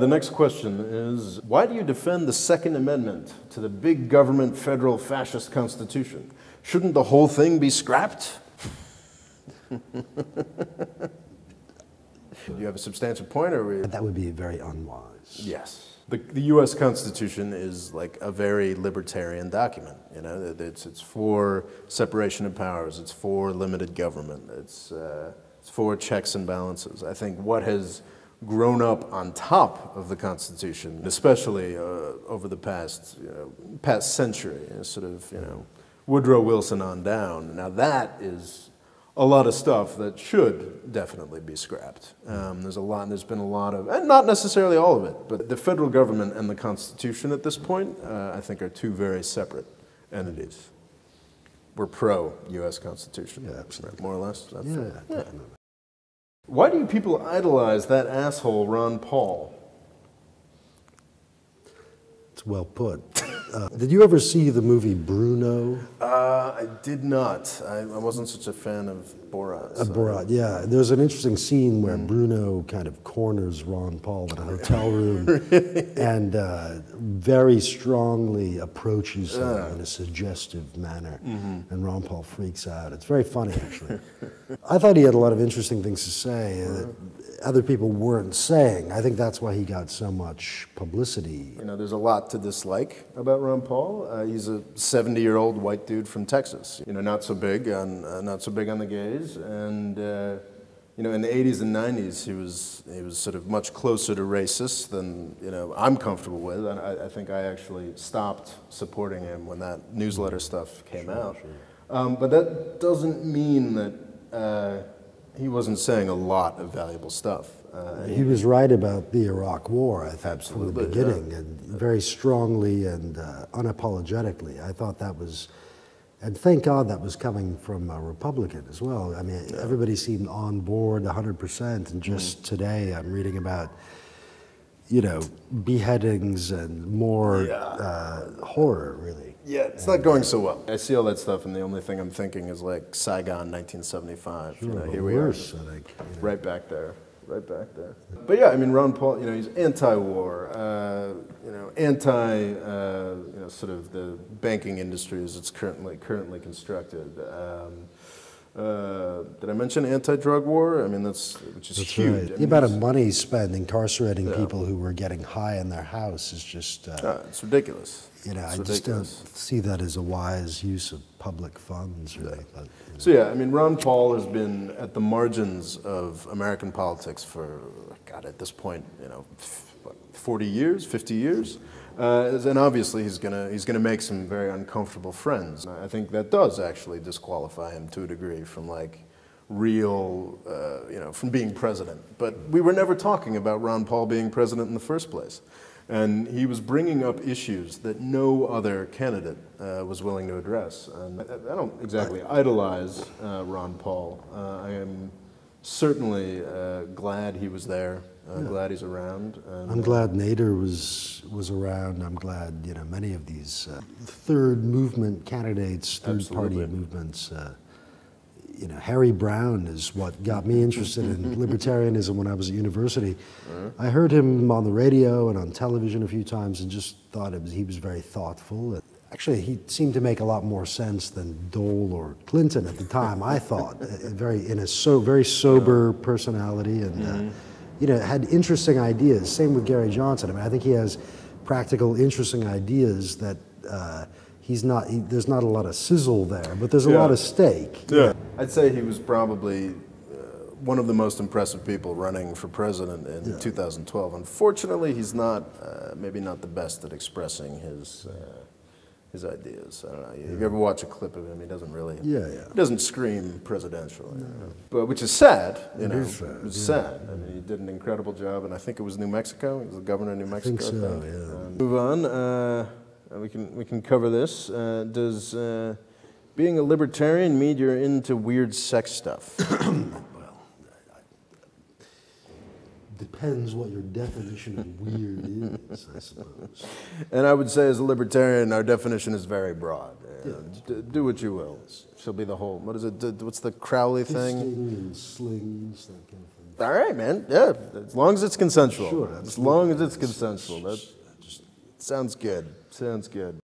The next question is, why do you defend the Second Amendment to the big government federal fascist constitution? Shouldn't the whole thing be scrapped? Do you have a substantive point, or That would be very unwise. Yes. The U.S. Constitution is like a very libertarian document. You know, it's for separation of powers. It's for limited government. It's for checks and balances. I think what has grown up on top of the Constitution, especially over the past century, sort of Woodrow Wilson on down. Now that is a lot of stuff that should definitely be scrapped. There's been a lot of, and not necessarily all of it, but the federal government and the Constitution at this point, I think, are two very separate entities. We're pro-U.S. Constitution. Yeah, absolutely. More or less? Yeah, definitely. Why do people idolize that asshole, Ron Paul? It's well put. Did you ever see the movie Browne? I did not. I wasn't such a fan of Borat. So. Borat, yeah. There's an interesting scene where Browne kind of corners Ron Paul in a hotel room and very strongly approaches him in a suggestive manner. And Ron Paul freaks out. It's very funny, actually. I thought he had a lot of interesting things to say that other people weren't saying. I think that's why he got so much publicity. You know, there's a lot to dislike about Ron Paul. He's a 70-year-old white dude from Texas. You know, not so big on the gays, and you know, in the 80s and 90s, he was sort of much closer to racist than I'm comfortable with. And I think I actually stopped supporting him when that newsletter stuff came out. Sure. But that doesn't mean that he wasn't saying a lot of valuable stuff. He was right about the Iraq War, I think, absolutely, from the beginning, and very strongly and unapologetically. I thought that was, and thank God that was coming from a Republican as well. I mean, everybody seemed on board 100%, and just today I'm reading about, beheadings and more horror, really. Yeah, it's not going so well. I see all that stuff, and the only thing I'm thinking is like Saigon, 1975. Sure, here we are, I think, right back there. Right back there. But yeah, I mean, Ron Paul, he's anti-war, sort of the banking industry as it's currently constructed. Did I mention anti-drug war? I mean, which is huge. Right. The amount of money spent incarcerating people who were getting high in their house is just... it's ridiculous. I just don't see that as a wise use of public funds, really. But, So yeah, I mean, Ron Paul has been at the margins of American politics for, God, at this point, 40 years, 50 years. And obviously he's gonna make some very uncomfortable friends. I think that does actually disqualify him to a degree from like real, from being president. But we were never talking about Ron Paul being president in the first place. And he was bringing up issues that no other candidate was willing to address. And I don't exactly idolize Ron Paul. I am certainly glad he was there. Glad he's around. And, I'm glad Nader was around. I'm glad many of these third movement candidates, third party movements. Harry Browne is what got me interested in libertarianism when I was at university. I heard him on the radio and on television a few times and just thought he was very thoughtful. Actually, he seemed to make a lot more sense than Dole or Clinton at the time, I thought. Very sober personality and had interesting ideas. Same with Gary Johnson. I mean, I think he has practical, interesting ideas that there's not a lot of sizzle there, but there's a lot of stake. Yeah. I'd say he was probably one of the most impressive people running for president in 2012. Unfortunately, he's not, maybe not the best at expressing his ideas. I don't know. You ever watch a clip of him? He doesn't really. He doesn't scream presidential. But which is sad. It's sad. I mean, he did an incredible job, and I think it was New Mexico. He was the governor of New Mexico. I think so. Yeah. Move on. We can cover this. Does being a libertarian mean you're into weird sex stuff? Well, depends what your definition of weird is, I suppose. And I would say as a libertarian, our definition is very broad. Do what you will. She'll be the whole, what is it, what's the Crowley thing? Fisting and slings, that kind of thing. All right, man. Yeah, as long as it's consensual. Sure. As long as it's consensual. That sounds good. Sounds good.